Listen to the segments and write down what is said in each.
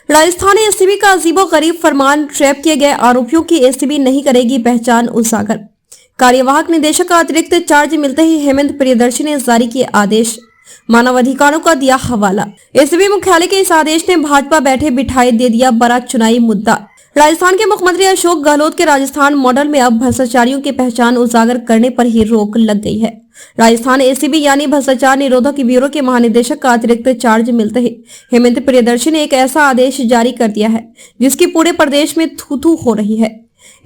Rajasthan ACB का अजीबोगरीब फरमान, trap किए गए आरोपियों की एसीबी नहीं करेगी पहचान उजागर। कार्यवाहक निदेशक का अतिरिक्त चार्ज मिलते ही हेमंत प्रियदर्शी ने जारी किए आदेश, मानवाधिकारों का दिया हवाला। एसीबी मुख्यालय के इस आदेश ने भाजपा बैठे बिठाए दे दिया बड़ा चुनावी मुद्दा। राजस्थान के मुख्यमंत्री अशोक गहलोत के राजस्थान मॉडल में अब भ्रष्टाचारियों की पहचान उजागर करने पर ही रोक लग गई है। राजस्थान एसीबी यानी भ्रष्टाचार निरोधक ब्यूरो के महानिदेशक का अतिरिक्त चार्ज मिलते ही हेमंत प्रियदर्शी ने एक ऐसा आदेश जारी कर दिया है जिसकी पूरे प्रदेश में थू थू हो रही है।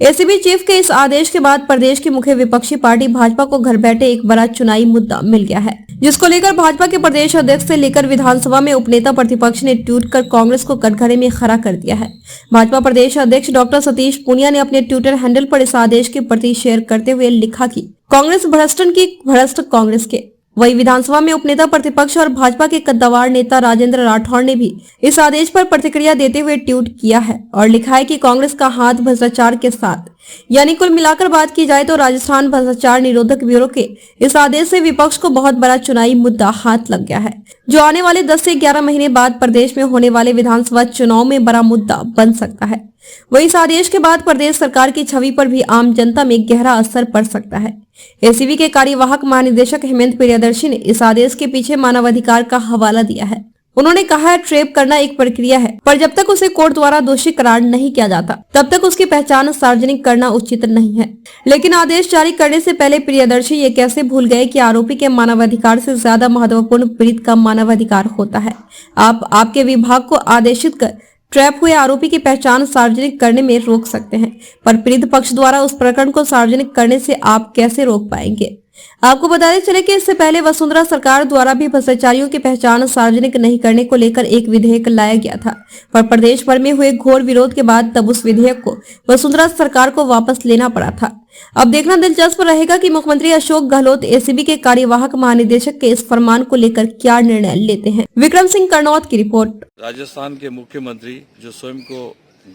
एसीबी चीफ के इस आदेश के बाद प्रदेश की मुख्य विपक्षी पार्टी भाजपा को घर बैठे एक बड़ा चुनावी मुद्दा मिल गया है, जिसको लेकर भाजपा के प्रदेश अध्यक्ष से लेकर विधानसभा में उपनेता प्रतिपक्ष ने ट्वीट कर कांग्रेस को कटघरे में खड़ा कर दिया है। भाजपा प्रदेश अध्यक्ष डॉक्टर सतीश पूनिया ने अपने ट्विटर हैंडल पर इस आदेश की प्रति शेयर करते हुए लिखा कि कांग्रेस भ्रष्टन की भ्रष्ट कांग्रेस के। वही विधानसभा में उपनेता प्रतिपक्ष और भाजपा के कद्दावर नेता राजेंद्र राठौड़ ने भी इस आदेश पर प्रतिक्रिया देते हुए ट्वीट किया है और लिखा है कि कांग्रेस का हाथ भ्रष्टाचार के साथ। यानी कुल मिलाकर बात की जाए तो राजस्थान भ्रष्टाचार निरोधक ब्यूरो के इस आदेश से विपक्ष को बहुत बड़ा चुनावी मुद्दा हाथ लग गया है, जो आने वाले 10 से 11 महीने बाद प्रदेश में होने वाले विधानसभा चुनाव में बड़ा मुद्दा बन सकता है। वही इस आदेश के बाद प्रदेश सरकार की छवि पर भी आम जनता में गहरा असर पड़ सकता है। एसीबी के कार्यवाहक महानिदेशक हेमंत प्रियदर्शी ने इस आदेश के पीछे मानवाधिकार का हवाला दिया है। उन्होंने कहा है, ट्रेप करना एक प्रक्रिया है, पर जब तक उसे कोर्ट द्वारा दोषी करार नहीं किया जाता तब तक उसकी पहचान सार्वजनिक करना उचित नहीं है। लेकिन आदेश जारी करने से पहले प्रियदर्शी ये कैसे भूल गए कि आरोपी के मानवाधिकार से ज्यादा महत्वपूर्ण पीड़ित का मानवाधिकार होता है। आप आपके विभाग को आदेशित कर ट्रैप हुए आरोपी की पहचान सार्वजनिक करने में रोक सकते हैं, पर पीड़ित पक्ष द्वारा उस प्रकरण को सार्वजनिक करने से आप कैसे रोक पाएंगे। आपको बताते चले कि इससे पहले वसुंधरा सरकार द्वारा भी भ्रष्टाचारियों की पहचान सार्वजनिक नहीं करने को लेकर एक विधेयक लाया गया था, पर प्रदेश भर में हुए घोर विरोध के बाद तब उस विधेयक को वसुंधरा सरकार को वापस लेना पड़ा था। अब देखना दिलचस्प रहेगा कि मुख्यमंत्री अशोक गहलोत एसीबी के कार्यवाहक महानिदेशक के इस फरमान को लेकर क्या निर्णय लेते हैं। विक्रम सिंह करनौत की रिपोर्ट। राजस्थान के मुख्यमंत्री जो स्वयं को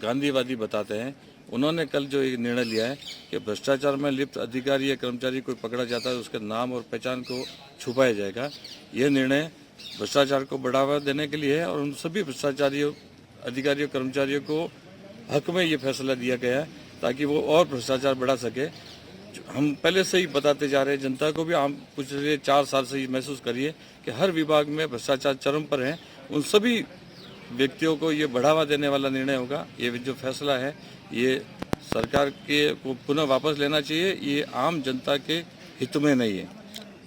गांधीवादी बताते हैं, उन्होंने कल जो एक निर्णय लिया है कि भ्रष्टाचार में लिप्त अधिकारी या कर्मचारी कोई पकड़ा जाता है उसके नाम और पहचान को छुपाया जाएगा। यह निर्णय भ्रष्टाचार को बढ़ावा देने के लिए है और उन सभी भ्रष्टाचारियों, अधिकारियों, कर्मचारियों को हक में ये फैसला दिया गया है ताकि वो और भ्रष्टाचार बढ़ा सके। हम पहले से ही बताते जा रहे हैं, जनता को भी हम पिछले 4 साल से ही महसूस करिए कि हर विभाग में भ्रष्टाचार चरम पर है। उन सभी व्यक्तियों को ये बढ़ावा देने वाला निर्णय होगा। ये जो फैसला है ये सरकार के को पुनः वापस लेना चाहिए। ये आम जनता के हित में नहीं है,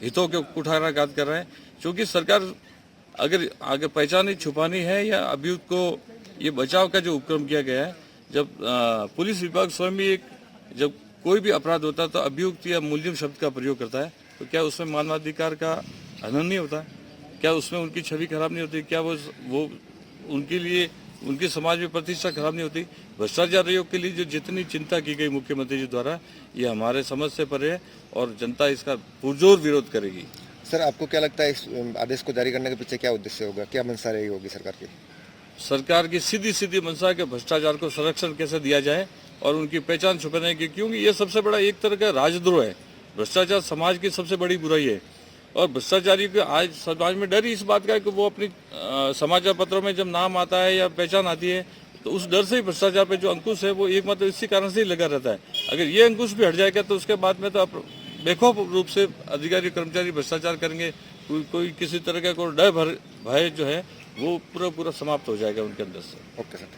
हितों के कुठाराघात कर रहे हैं। क्योंकि सरकार अगर आगे पहचान ही छुपानी है या अभियुक्त को ये बचाव का जो उपक्रम किया गया है, जब पुलिस विभाग स्वयं भी जब कोई भी अपराध होता है तो अभियुक्त या मुलजिम शब्द का प्रयोग करता है, तो क्या उसमें मानवाधिकार का हनन नहीं होता? क्या उसमें उनकी छवि खराब नहीं होती? क्या वो उनके लिए उनके समाज में प्रतिष्ठा खराब नहीं होती? भ्रष्टाचारियों के लिए जो जितनी चिंता की गई मुख्यमंत्री जी द्वारा, ये हमारे समझ से परे है और जनता इसका पुरजोर विरोध करेगी। सर, आपको क्या लगता है इस आदेश को जारी करने के पीछे क्या उद्देश्य होगा, क्या मंशा रही होगी सरकार की? सरकार की सीधी मंशा के भ्रष्टाचार को संरक्षण कैसे दिया जाए और उनकी पहचान छुपाने की, क्योंकि ये सबसे बड़ा एक तरह का राजद्रोह है। भ्रष्टाचार समाज की सबसे बड़ी बुराई है और भ्रष्टाचारी को आज समाज में डर ही इस बात का है कि वो अपनी समाचार पत्रों में जब नाम आता है या पहचान आती है तो उस डर से ही भ्रष्टाचार पे जो अंकुश है वो एकमात्र इसी कारण से ही लगा रहता है। अगर ये अंकुश भी हट जाएगा तो उसके बाद में तो आप बेखौफ रूप से अधिकारी कर्मचारी भ्रष्टाचार करेंगे। कोई किसी तरह का कोई डर भय जो है वो पूरा समाप्त हो जाएगा उनके अंदर से। Okay sir.